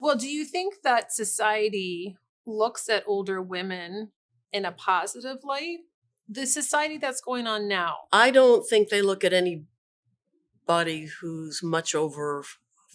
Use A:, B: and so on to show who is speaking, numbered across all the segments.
A: Well, do you think that society looks at older women in a positive light? The society that's going on now.
B: I don't think they look at anybody who's much over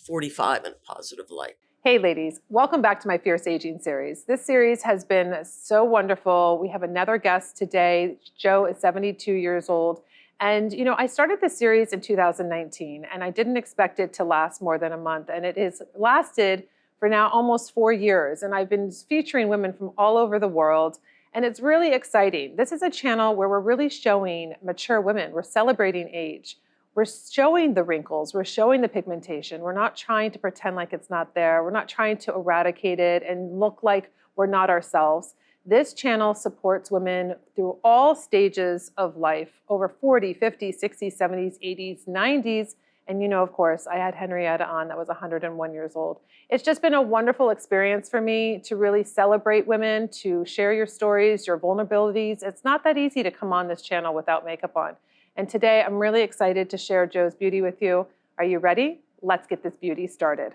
B: 45 in a positive light.
C: Hey ladies, welcome back to my Fierce Aging series. This series has been so wonderful. We have another guest today. Joe is 72 years old. And I started this series in 2019 and I didn't expect it to last more than a month. And it has lasted for now almost 4 years. And I've been featuring women from all over the world. And it's really exciting. This is a channel where we're really showing mature women. We're celebrating age. We're showing the wrinkles, we're showing the pigmentation. We're not trying to pretend like it's not there. We're not trying to eradicate it and look like we're not ourselves. This channel supports women through all stages of life, over 40, 50, 60s, 70s, 80s, 90s. And of course, I had Henrietta on that was 101 years old. It's just been a wonderful experience for me to really celebrate women, to share your stories, your vulnerabilities. It's not that easy to come on this channel without makeup on. And today I'm really excited to share Joe's beauty with you. Are you ready? Let's get this beauty started.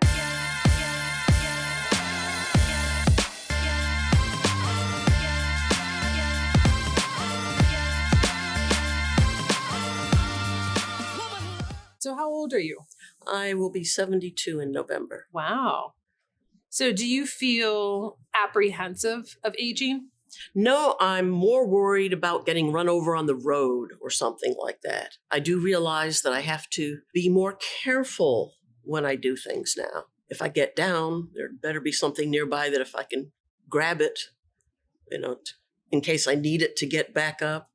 A: So how old are you?
B: I will be 72 in November.
A: Wow. So do you feel apprehensive of aging?
B: No, I'm more worried about getting run over on the road or something like that. I do realize that I have to be more careful when I do things now. If I get down, there better be something nearby that if I can grab it, in case I need it to get back up.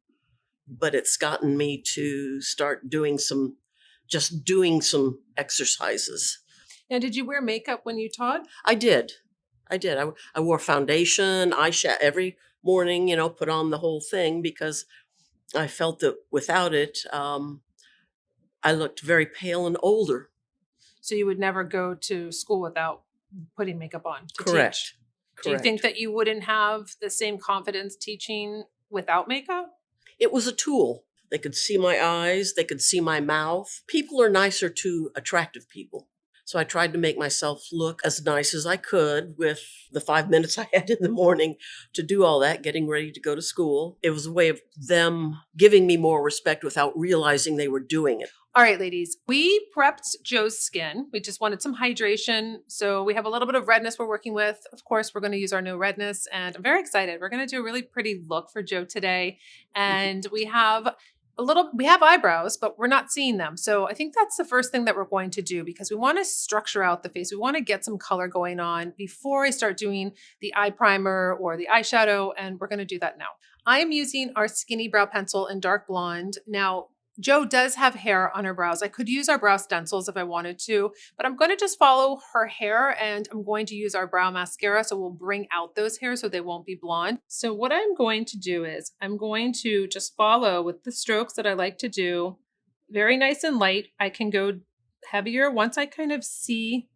B: But it's gotten me to start doing some exercises.
A: Now, did you wear makeup when you taught?
B: I did. I wore foundation, eyeshadow every morning, put on the whole thing because I felt that without it, I looked very pale and older.
A: So you would never go to school without putting makeup on to
B: Correct.
A: teach?
B: Correct.
A: Do you think that you wouldn't have the same confidence teaching without makeup?
B: It was a tool. They could see my eyes. They could see my mouth. People are nicer to attractive people. So I tried to make myself look as nice as I could with the 5 minutes I had in the morning to do all that, getting ready to go to school. It was a way of them giving me more respect without realizing they were doing it.
A: All right, ladies, we prepped Joe's skin. We just wanted some hydration. So we have a little bit of redness we're working with. Of course, we're going to use our No Redness and I'm very excited. We're going to do a really pretty look for Joe today. And we have eyebrows, but we're not seeing them. So I think that's the first thing that we're going to do because we want to structure out the face. We want to get some color going on before I start doing the eye primer or the eyeshadow. And we're going to do that now. I am using our Skinny Brow Pencil in dark blonde. Now, Joe does have hair on her brows. I could use our brow stencils if I wanted to, but I'm going to just follow her hair and I'm going to use our brow mascara. So we'll bring out those hairs so they won't be blonde. So what I'm going to do is I'm going to just follow with the strokes that I like to do. Very nice and light. I can go heavier once I kind of see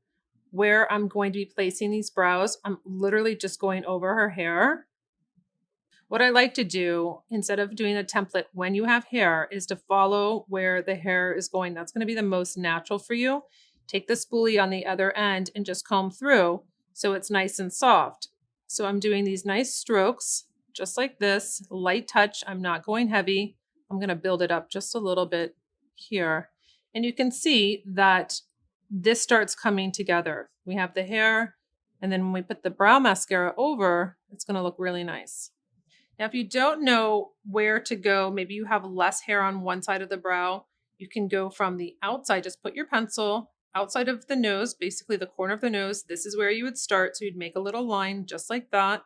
A: where I'm going to be placing these brows. I'm literally just going over her hair. What I like to do, instead of doing a template when you have hair, is to follow where the hair is going. That's going to be the most natural for you. Take the spoolie on the other end and just comb through so it's nice and soft. So I'm doing these nice strokes, just like this, light touch. I'm not going heavy. I'm going to build it up just a little bit here. And you can see that this starts coming together. We have the hair, and then when we put the brow mascara over, it's going to look really nice. Now, if you don't know where to go, maybe you have less hair on one side of the brow, you can go from the outside. Just put your pencil outside of the nose, basically the corner of the nose. This is where you would start. So you'd make a little line just like that.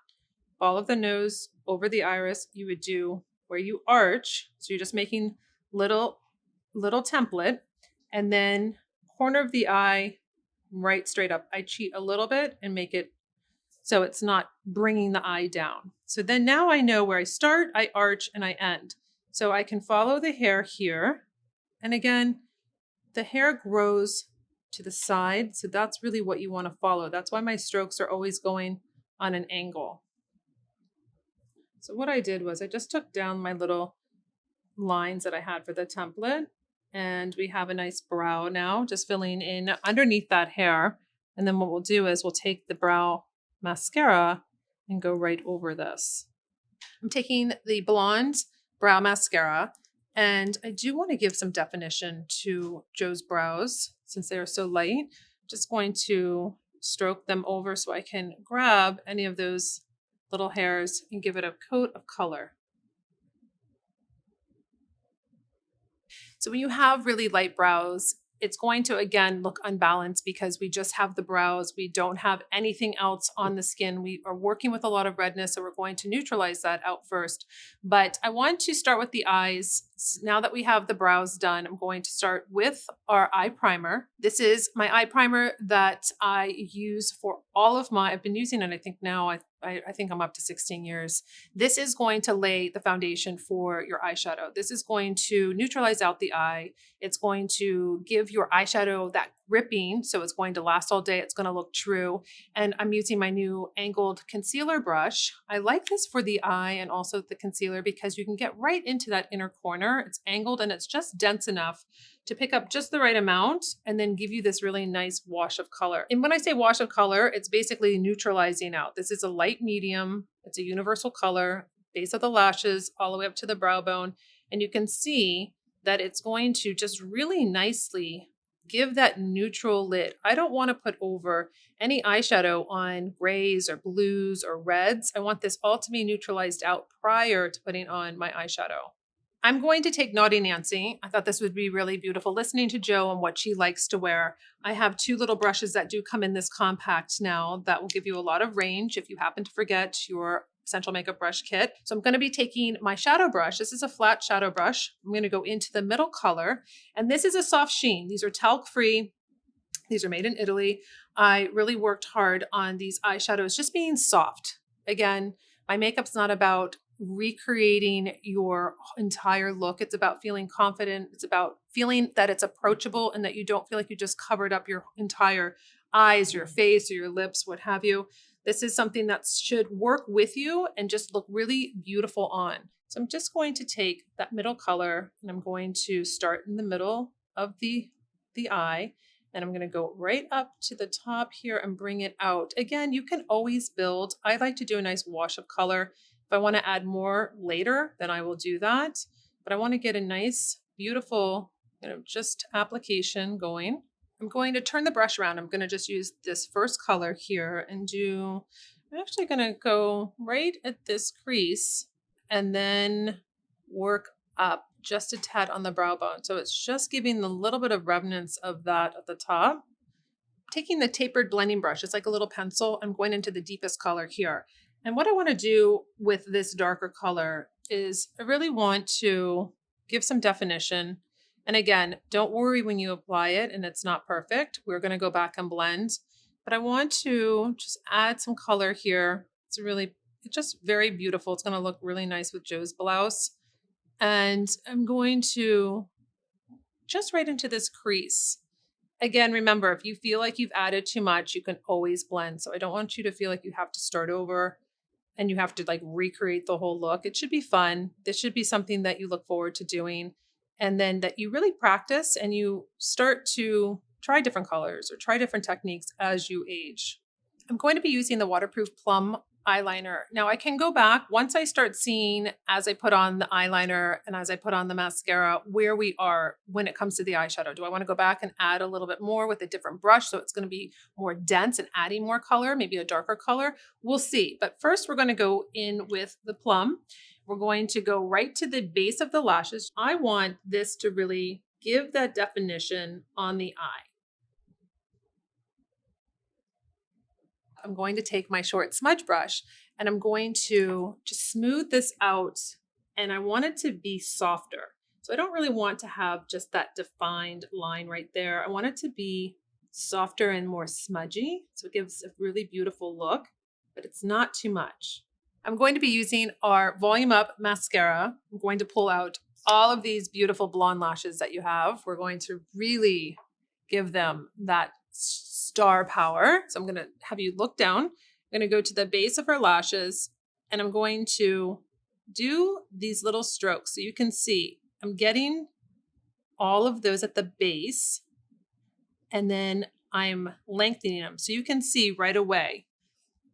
A: Follow the nose over the iris. You would do where you arch. So you're just making little template. And then corner of the eye, right straight up. I cheat a little bit and make it so it's not bringing the eye down. So then now I know where I start, I arch, and I end. So I can follow the hair here. And again, the hair grows to the side. So that's really what you want to follow. That's why my strokes are always going on an angle. So what I did was I just took down my little lines that I had for the template. And we have a nice brow now, just filling in underneath that hair. And then what we'll do is we'll take the brow mascara and go right over this. I'm taking the blonde brow mascara, and I do want to give some definition to Joe's brows since they are so light. I'm just going to stroke them over so I can grab any of those little hairs and give it a coat of color. So when you have really light brows, it's going to, again, look unbalanced because we just have the brows. We don't have anything else on the skin. We are working with a lot of redness, so we're going to neutralize that out first. But I want to start with the eyes. Now that we have the brows done, I'm going to start with our eye primer. This is my eye primer that I use for all of my, I've been using it, I think now, I think I'm up to 16 years. This is going to lay the foundation for your eyeshadow. This is going to neutralize out the eye. It's going to give your eyeshadow that gripping, so it's going to last all day. It's going to look true. And I'm using my new angled concealer brush. I like this for the eye and also the concealer because you can get right into that inner corner. It's angled and it's just dense enough to pick up just the right amount and then give you this really nice wash of color. And when I say wash of color, it's basically neutralizing out. This is a light medium. It's a universal color, base of the lashes all the way up to the brow bone. And you can see that it's going to just really nicely give that neutral lit. I don't want to put over any eyeshadow on grays or blues or reds. I want this all to be neutralized out prior to putting on my eyeshadow. I'm going to take Naughty Nancy. I thought this would be really beautiful listening to Jo and what she likes to wear. I have two little brushes that do come in this compact now that will give you a lot of range if you happen to forget your essential makeup brush kit. So I'm going to be taking my shadow brush. This is a flat shadow brush. I'm going to go into the middle color, and this is a soft sheen. These are talc free. These are made in Italy. I really worked hard on these eyeshadows just being soft. Again, my makeup's not about recreating your entire look. It's about feeling confident. It's about feeling that it's approachable and that you don't feel like you just covered up your entire eyes, your face, or your lips, what have you. This is something that should work with you and just look really beautiful on. So I'm just going to take that middle color and I'm going to start in the middle of the eye. And I'm going to go right up to the top here and bring it out. Again, you can always build. I like to do a nice wash of color. If I want to add more later, then I will do that. But I want to get a nice, beautiful, just application going. I'm going to turn the brush around. I'm going to just use this first color here and I'm actually going to go right at this crease and then work up just a tad on the brow bone. So it's just giving the little bit of remnants of that at the top. Taking the tapered blending brush, it's like a little pencil. I'm going into the deepest color here. And what I want to do with this darker color is I really want to give some definition. And again, don't worry when you apply it and it's not perfect. We're going to go back and blend. But I want to just add some color here. It's just very beautiful. It's going to look really nice with Joe's blouse. And I'm going to just right into this crease. Again, remember, if you feel like you've added too much, you can always blend. So I don't want you to feel like you have to start over and you have to like recreate the whole look. It should be fun. This should be something that you look forward to doing. And then that you really practice and you start to try different colors or try different techniques as you age. I'm going to be using the Waterproof Plum eyeliner. Now I can go back once I start seeing as I put on the eyeliner and as I put on the mascara where we are when it comes to the eyeshadow. Do I want to go back and add a little bit more with a different brush so it's going to be more dense and adding more color, maybe a darker color? We'll see. But first we're going to go in with the plum. We're going to go right to the base of the lashes. I want this to really give that definition on the eye. I'm going to take my short smudge brush and I'm going to just smooth this out, and I want it to be softer. So I don't really want to have just that defined line right there. I want it to be softer and more smudgy. So it gives a really beautiful look, but it's not too much. I'm going to be using our Volume Up mascara. I'm going to pull out all of these beautiful blonde lashes that you have. We're going to really give them that star power. So I'm going to have you look down. I'm going to go to the base of her lashes and I'm going to do these little strokes. So you can see I'm getting all of those at the base. And then I'm lengthening them. So you can see right away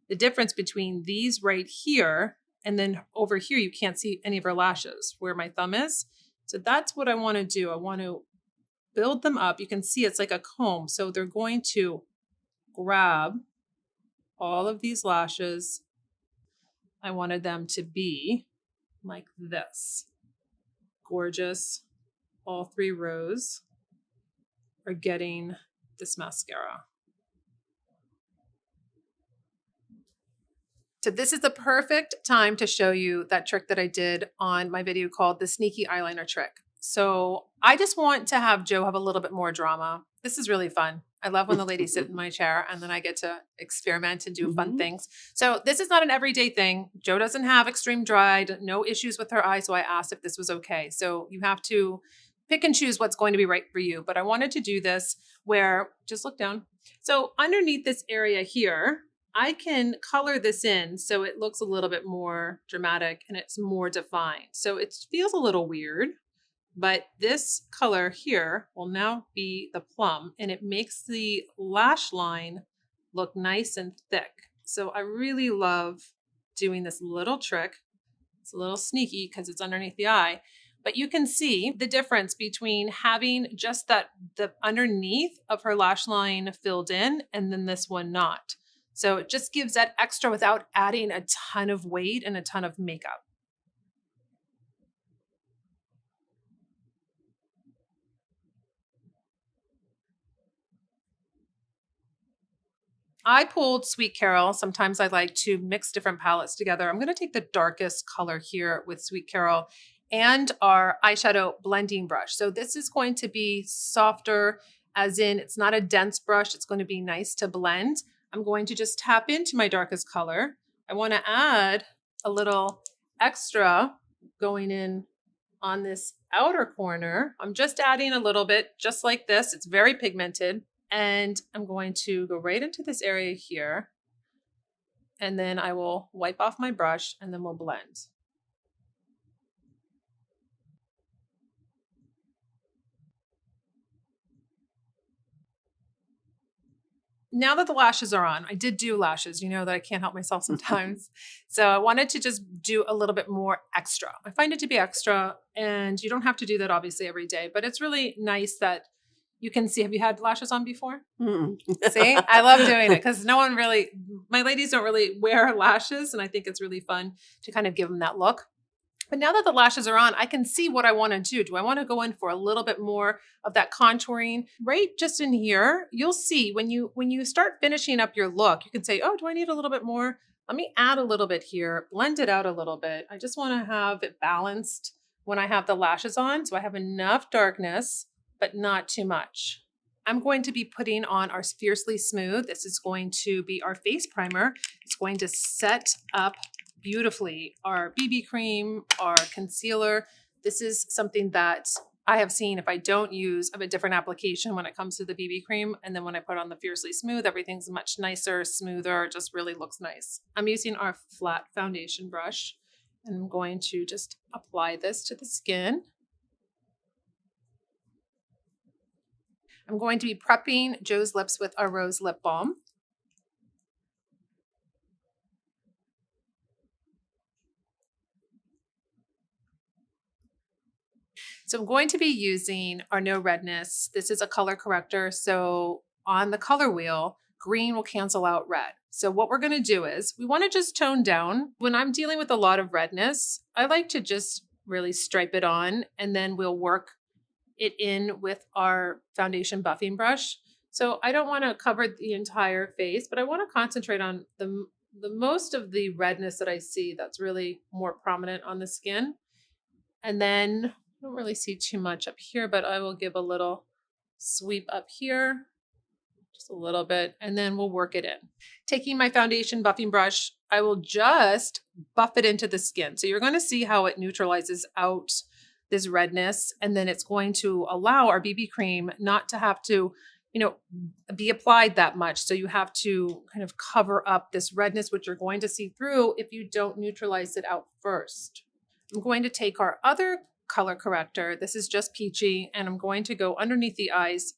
A: the difference between these right here and then over here, you can't see any of her lashes where my thumb is. So that's what I want to do. I want to build them up. You can see it's like a comb. So they're going to grab all of these lashes. I wanted them to be like this. Gorgeous. All 3 rows are getting this mascara. So this is the perfect time to show you that trick that I did on my video called the sneaky eyeliner trick. So I just want to have Joe have a little bit more drama. This is really fun. I love when the ladies sit in my chair and then I get to experiment and do fun things. So this is not an everyday thing. Joe doesn't have extreme dry, no issues with her eye. So I asked if this was okay. So you have to pick and choose what's going to be right for you. But I wanted to do this where, just look down. So underneath this area here, I can color this in so it looks a little bit more dramatic and it's more defined. So it feels a little weird, but this color here will now be the plum and it makes the lash line look nice and thick. So I really love doing this little trick. It's a little sneaky because it's underneath the eye, but you can see the difference between having just the underneath of her lash line filled in and then this one not. So it just gives that extra without adding a ton of weight and a ton of makeup. I pulled Sweet Carol. Sometimes I like to mix different palettes together. I'm going to take the darkest color here with Sweet Carol and our eyeshadow blending brush. So this is going to be softer, as in it's not a dense brush. It's going to be nice to blend. I'm going to just tap into my darkest color. I want to add a little extra going in on this outer corner. I'm just adding a little bit, just like this. It's very pigmented. And I'm going to go right into this area here. And then I will wipe off my brush and then we'll blend. Now that the lashes are on, I did do lashes. You know that I can't help myself sometimes. So I wanted to just do a little bit more extra. I find it to be extra, and you don't have to do that obviously every day, but it's really nice that you can see. Have you had lashes on before? See, I love doing it because my ladies don't really wear lashes, and I think it's really fun to kind of give them that look. But now that the lashes are on, I can see what I want to do. Do I want to go in for a little bit more of that contouring? Right just in here, you'll see when you start finishing up your look, you can say, oh, do I need a little bit more? Let me add a little bit here, blend it out a little bit. I just want to have it balanced when I have the lashes on. So I have enough darkness, but not too much. I'm going to be putting on our Fiercely Smooth. This is going to be our face primer. It's going to set up beautifully our BB cream, our concealer. This is something that I have seen if I don't use a different application when it comes to the BB cream. And then when I put on the Fiercely Smooth, everything's much nicer, smoother, just really looks nice. I'm using our flat foundation brush and I'm going to just apply this to the skin. I'm going to be prepping Joe's lips with our Rose Lip Balm. So I'm going to be using our No Redness. This is a color corrector. So on the color wheel, green will cancel out red. So what we're going to do is we want to just tone down. When I'm dealing with a lot of redness, I like to just really stripe it on and then we'll work it in with our foundation buffing brush. So I don't want to cover the entire face, but I want to concentrate on the most of the redness that I see that's really more prominent on the skin. And then I don't really see too much up here, but I will give a little sweep up here, just a little bit, and then we'll work it in. Taking my foundation buffing brush, I will just buff it into the skin. So you're going to see how it neutralizes out this redness, and then it's going to allow our BB cream not to have to, be applied that much. So you have to kind of cover up this redness, which you're going to see through if you don't neutralize it out first. I'm going to take our other color corrector. This is just peachy, and I'm going to go underneath the eyes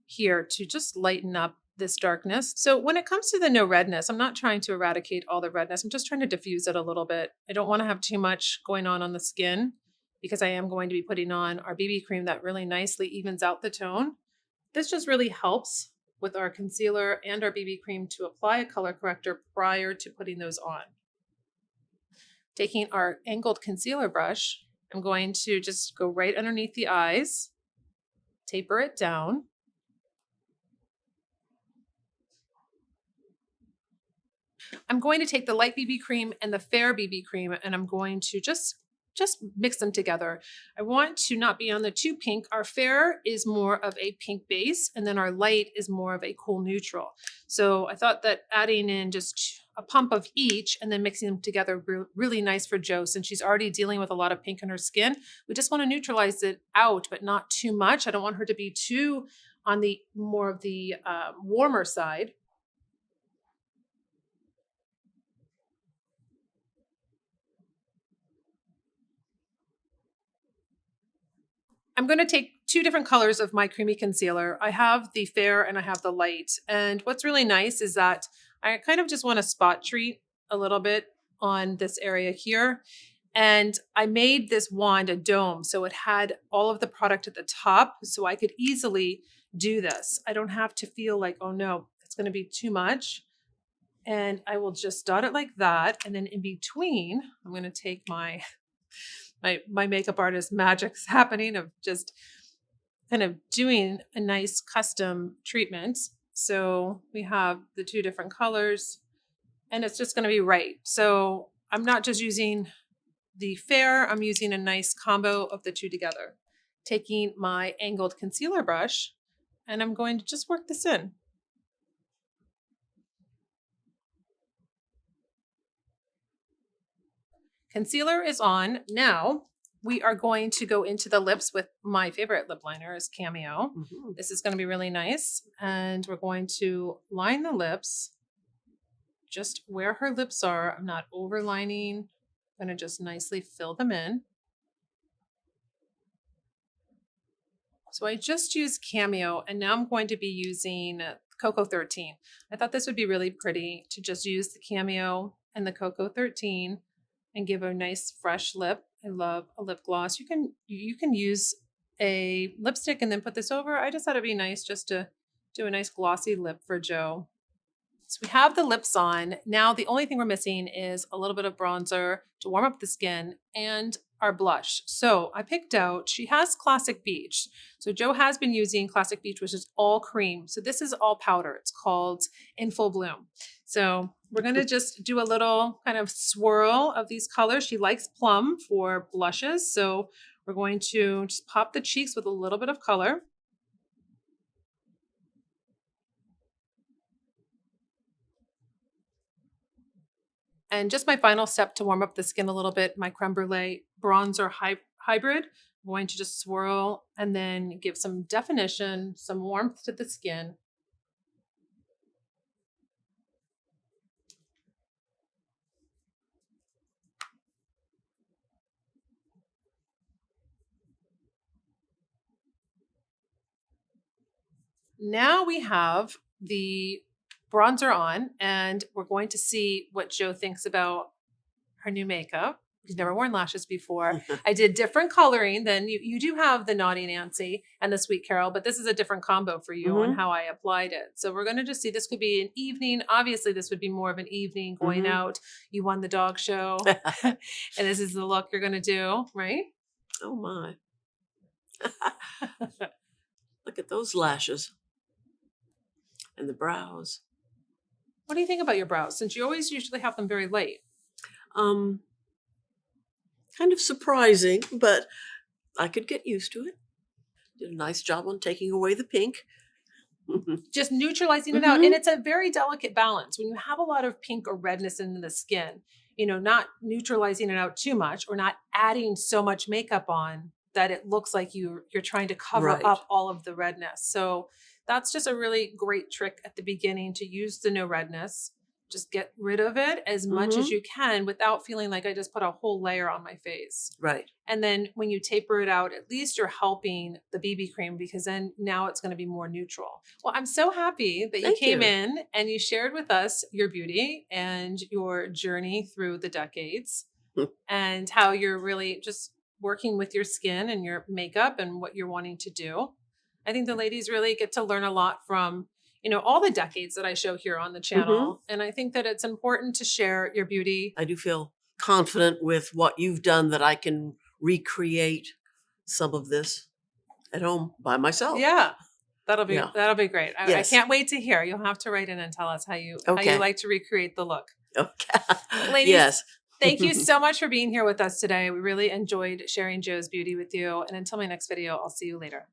A: here to just lighten up this darkness. So when it comes to the no redness, I'm not trying to eradicate all the redness. I'm just trying to diffuse it a little bit. I don't want to have too much going on the skin because I am going to be putting on our BB cream that really nicely evens out the tone. This just really helps with our concealer and our BB cream to apply a color corrector prior to putting those on. Taking our angled concealer brush, I'm going to just go right underneath the eyes, taper it down. I'm going to take the light BB cream and the fair BB cream, and I'm going to just mix them together. I want to not be on the too pink. Our fair is more of a pink base, and then our light is more of a cool neutral. So I thought that adding in just a pump of each and then mixing them together really nice for Jo, since she's already dealing with a lot of pink in her skin. We just want to neutralize it out, but not too much. I don't want her to be too on the more of the warmer side. I'm going to take two different colors of my creamy concealer. I have the fair and I have the light. And what's really nice is that I kind of just want to spot treat a little bit on this area here. And I made this wand a dome, so it had all of the product at the top, so I could easily do this. I don't have to feel like, oh no, it's going to be too much. And I will just dot it like that. And then in between, I'm going to take my makeup artist magic's happening of just kind of doing a nice custom treatment. So we have the two different colors and it's just going to be right. So I'm not just using the fair, I'm using a nice combo of the two together. Taking my angled concealer brush and I'm going to just work this in. Concealer is on. Now we are going to go into the lips with my favorite lip liner is Cameo. Mm-hmm. This is going to be really nice. And we're going to line the lips just where her lips are. I'm not overlining. I'm going to just nicely fill them in. So I just used Cameo and now I'm going to be using Cocoa 13. I thought this would be really pretty to just use the Cameo and the Cocoa 13 and give a nice fresh lip. I love a lip gloss. You can use a lipstick and then put this over. I just thought it'd be nice just to do a nice glossy lip for Jo. So we have the lips on. Now the only thing we're missing is a little bit of bronzer to warm up the skin and our blush. So I picked out, she has Classic Beach. So Jo has been using Classic Beach, which is all cream. So this is all powder. It's called In Full Bloom. So we're going to just do a little kind of swirl of these colors. She likes plum for blushes. So we're going to just pop the cheeks with a little bit of color. And just my final step to warm up the skin a little bit, my creme brulee bronzer hybrid. I'm going to just swirl and then give some definition, some warmth to the skin. Now we have the bronzer on and we're going to see what Jo thinks about her new makeup. She's never worn lashes before. I did different coloring than you do have the Naughty Nancy and the Sweet Carol, but this is a different combo for you on how I applied it. So we're going to just see, this could be an evening. Obviously this would be more of an evening going out. You won the dog show and this is the look you're going to do, right?
B: Oh my. Look at those lashes. And the brows.
A: What do you think about your brows? Since you always usually have them very light.
B: Kind of surprising, but I could get used to it. Did a nice job on taking away the pink.
A: Just neutralizing it out. And it's a very delicate balance. When you have a lot of pink or redness in the skin, you know, not neutralizing it out too much or not adding so much makeup on that it looks like you're trying to cover up all of the redness. So that's just a really great trick at the beginning to use the no redness. just get rid of it as much as you can without feeling like I just put a whole layer on my face.
B: Right.
A: And then when you taper it out, at least you're helping the BB cream because then now it's going to be more neutral. Well, I'm so happy that you
B: Thank
A: came
B: you.
A: in and you shared with us your beauty and your journey through the decades and how you're really just working with your skin and your makeup and what you're wanting to do. I think the ladies really get to learn a lot from, you know, all the decades that I show here on the channel. And I think that it's important to share your beauty.
B: I do feel confident with what you've done that I can recreate some of this at home by myself.
A: Yeah. That'll
B: Yeah.
A: be great. I
B: Yes.
A: can't wait to hear. You'll have to write in and tell us how you
B: Okay.
A: like to recreate the look.
B: Okay.
A: Ladies,
B: Yes.
A: thank you so much for being here with us today. We really enjoyed sharing Jo's beauty with you. And until my next video, I'll see you later.